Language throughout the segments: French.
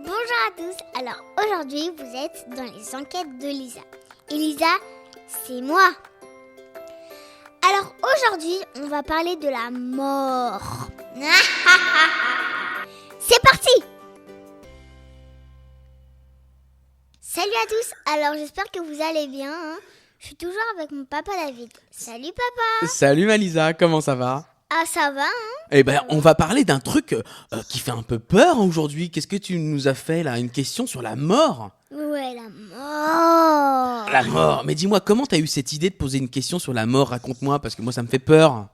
Bonjour à tous. Alors aujourd'hui, vous êtes dans les enquêtes de Lisa. Et Lisa, c'est moi. Alors aujourd'hui, on va parler de la mort. C'est parti! Salut à tous. Alors j'espère que vous allez bien. Je suis toujours avec mon papa David. Salut papa. Salut Malisa, comment ça va? Ah ça va Eh ben, on va parler d'un truc qui fait un peu peur aujourd'hui. Qu'est-ce que tu nous as fait là? Une question sur la mort? Ouais, la mort. La mort. Mais dis-moi, comment t'as eu cette idée de poser une question sur la mort? Raconte-moi, parce que moi ça me fait peur. En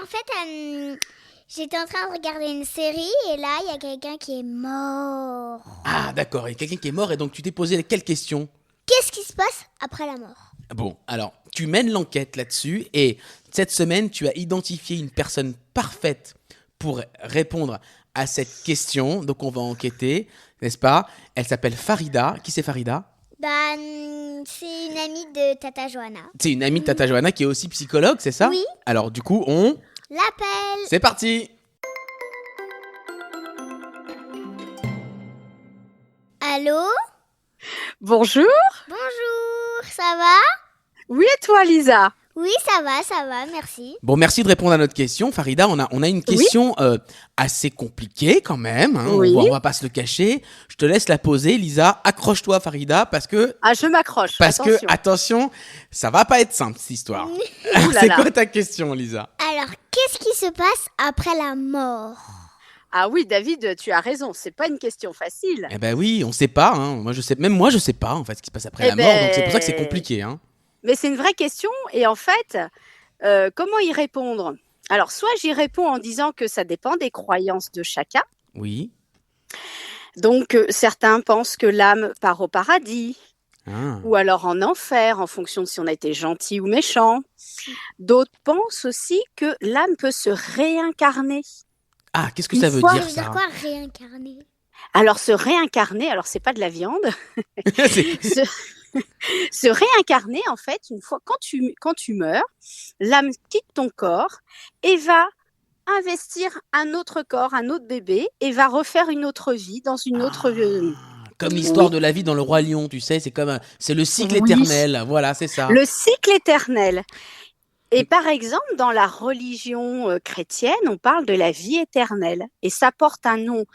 fait, j'étais en train de regarder une série et là, il y a quelqu'un qui est mort. Ah d'accord, il y a quelqu'un qui est mort et donc tu t'es posé quelle question? Qu'est-ce qui se passe après la mort? Bon, alors, tu mènes l'enquête là-dessus et cette semaine, tu as identifié une personne parfaite pour répondre à cette question. Donc, on va enquêter, n'est-ce pas? Elle s'appelle Farida. Qui c'est Farida? C'est une amie de Tata Johanna. C'est une amie de Tata Johanna qui est aussi psychologue, c'est ça? Oui. Alors, du coup, on... L'appel. C'est parti! Allô? Bonjour. Bonjour, ça va? Oui, et toi, Lisa? Oui, ça va, merci. Bon, merci de répondre à notre question. Farida, on a une question assez compliquée quand même. Hein. Oui. On va pas se le cacher. Je te laisse la poser. Lisa, accroche-toi Farida parce que... Ah, je m'accroche. Attention, ça va pas être simple cette histoire. Ouh là C'est là. quoi ta question, Lisa? Alors, qu'est-ce qui se passe après la mort? Ah oui, David, tu as raison. C'est pas une question facile. Eh ben oui, on sait pas. Hein. Moi, je sais pas en fait ce qui se passe après Eh la mort. Donc c'est pour ça que c'est compliqué. Hein. Mais c'est une vraie question. Et en fait, comment y répondre? Alors, soit j'y réponds en disant que ça dépend des croyances de chacun. Oui. Donc, certains pensent que l'âme part au paradis, Ah. ou alors en enfer, en fonction de si on a été gentil ou méchant. D'autres pensent aussi que l'âme peut se réincarner. Ah, qu'est-ce que Une ça veut fois, dire Ça veut dire ça? quoi, réincarner? Alors, se réincarner, alors c'est pas de la viande. C'est- se, se réincarner, en fait, une fois, quand tu meurs, l'âme quitte ton corps et va investir un autre corps, un autre bébé, et va refaire une autre vie dans une autre... Comme l'histoire de la vie dans le Roi Lion, tu sais, c'est le cycle Oui. éternel. Voilà, c'est ça. Le cycle éternel. Et par exemple, dans la religion chrétienne, on parle de la vie éternelle. Et ça porte un nom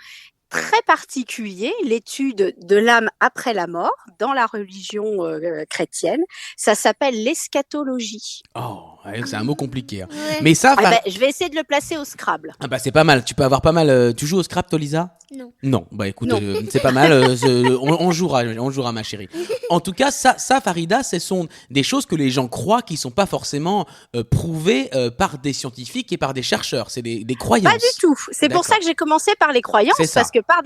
très particulier, l'étude de l'âme après la mort, dans la religion chrétienne. Ça s'appelle l'eschatologie. Oh, ouais, c'est un mot compliqué. Hein. Ouais. Mais ça, Je vais essayer de le placer au Scrabble. ah bah c'est pas mal. Tu peux avoir pas mal. Tu joues au Scrap, toi, Lisa? Non. Non. Bah écoute, Non. c'est pas mal. On jouera, ma chérie. En tout cas, ça, Farida, ce sont des choses que les gens croient qui sont pas forcément prouvées par des scientifiques et par des chercheurs. C'est des croyances. Pas du tout. C'est pour D'accord. ça que j'ai commencé par les croyances, C'est ça. parce que par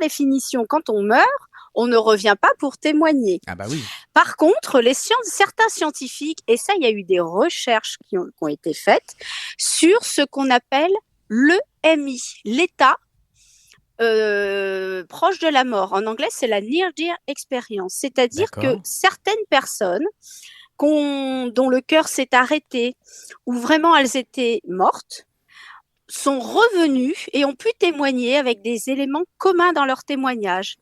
définition, quand on meurt, on ne revient pas pour témoigner. Ah bah oui. Par contre, certains scientifiques, et ça, il y a eu des recherches qui ont été faites sur ce qu'on appelle l'EMI, l'état proche de la mort. En anglais, c'est la near-death experience, c'est-à-dire D'accord. que certaines personnes dont le cœur s'est arrêté ou vraiment elles étaient mortes, sont revenues et ont pu témoigner avec des éléments communs dans leur témoignage.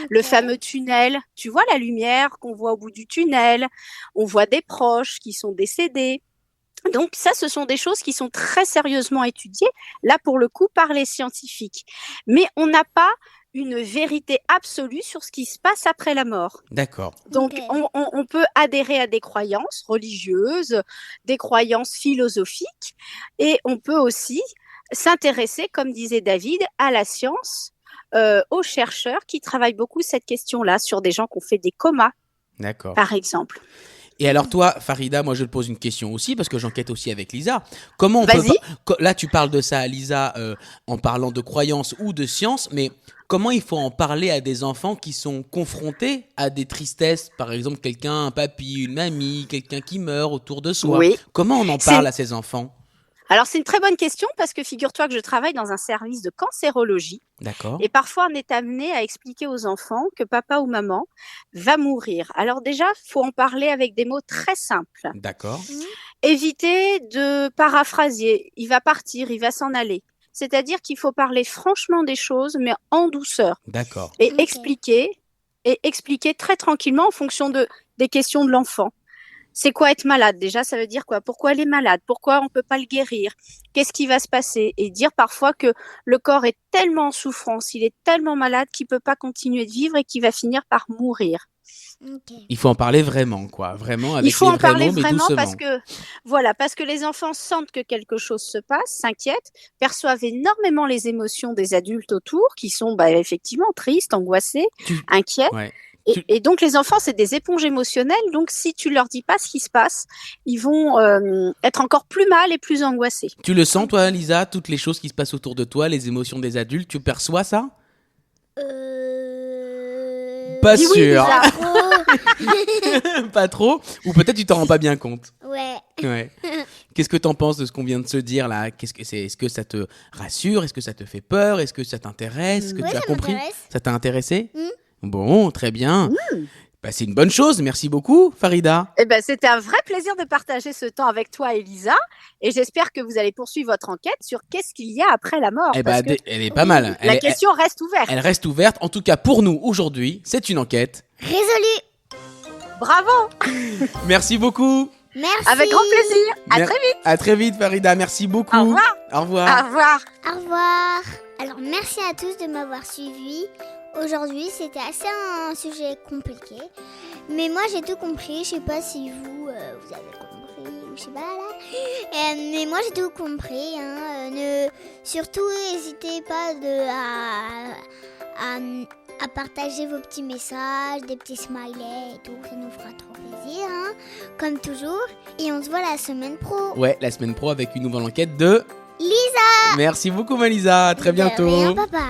Le fameux tunnel, tu vois la lumière qu'on voit au bout du tunnel, on voit des proches qui sont décédés. Donc ça, ce sont des choses qui sont très sérieusement étudiées, là pour le coup, par les scientifiques. Mais on n'a pas une vérité absolue sur ce qui se passe après la mort. D'accord. Donc, Ok. on peut adhérer à des croyances religieuses, des croyances philosophiques, et on peut aussi s'intéresser, comme disait David, à la science, aux chercheurs qui travaillent beaucoup cette question-là sur des gens qui ont fait des comas, D'accord. par exemple. Et alors toi, Farida, moi je te pose une question aussi parce que j'enquête aussi avec Lisa. Comment on peut Vas-y. là tu parles de ça à Lisa en parlant de croyances ou de science, mais comment il faut en parler à des enfants qui sont confrontés à des tristesses, par exemple quelqu'un, un papy, une mamie, quelqu'un qui meurt autour de soi. Oui. Comment on en parle à ces enfants? Alors, c'est une très bonne question parce que figure-toi que je travaille dans un service de cancérologie D'accord. et parfois on est amené à expliquer aux enfants que papa ou maman va mourir. Alors déjà, il faut en parler avec des mots très simples. D'accord. Éviter de paraphraser. Il va partir, il va s'en aller. C'est-à-dire qu'il faut parler franchement des choses, mais en douceur. D'accord. Et Ok. expliquer très tranquillement en fonction des questions de l'enfant. C'est quoi être malade? Déjà, ça veut dire quoi? Pourquoi elle est malade? Pourquoi on ne peut pas le guérir? Qu'est-ce qui va se passer? Et dire parfois que le corps est tellement en souffrance, il est tellement malade qu'il ne peut pas continuer de vivre et qu'il va finir par mourir. Ok. Il faut en parler vraiment, quoi. Vraiment, avec Il faut les en vrais parler mots, mais vraiment doucement. parce que les enfants sentent que quelque chose se passe, s'inquiètent, perçoivent énormément les émotions des adultes autour qui sont effectivement tristes, angoissés, Tu... inquiets. Ouais. Et donc les enfants, c'est des éponges émotionnelles. Donc si tu leur dis pas ce qui se passe, ils vont être encore plus mal et plus angoissés. Tu le sens, toi, Lisa, toutes les choses qui se passent autour de toi, les émotions des adultes, tu perçois ça? Pas Dis oui, sûr. Lisa. Pas trop? Ou peut-être tu t'en rends pas bien compte. Ouais. Ouais. Qu'est-ce que t'en penses de ce qu'on vient de se dire là? Est-ce que ça te rassure? Est-ce que ça te fait peur? Est-ce que ça t'intéresse? Est-ce que Ouais, tu as ça compris? m'intéresse. Ça t'a intéressé? Mm. Bon, très bien. Bah, c'est une bonne chose. Merci beaucoup, Farida. Eh ben, c'était un vrai plaisir de partager ce temps avec toi, Elisa. Et j'espère que vous allez poursuivre votre enquête sur qu'est-ce qu'il y a après la mort. Eh bah, parce que elle est pas mal. la question reste ouverte. Elle reste ouverte. En tout cas, pour nous, aujourd'hui, c'est une enquête. Résolu. Bravo. Merci beaucoup. Merci. Avec grand plaisir. À Mer- très vite. À très vite, Farida. Merci beaucoup. Au revoir. Au revoir. Au revoir. Au revoir. Alors, merci à tous de m'avoir suivi. Aujourd'hui, c'était assez un sujet compliqué. Mais moi, j'ai tout compris. Je sais pas si vous avez compris. Je sais pas là. Mais moi, j'ai tout compris. Surtout, n'hésitez pas à partager vos petits messages, des petits smileys et tout. Ça nous fera trop plaisir, comme toujours. Et on se voit la semaine pro. Ouais, la semaine pro avec une nouvelle enquête de Lisa. Merci beaucoup, Malisa. À très bientôt. De rien, papa.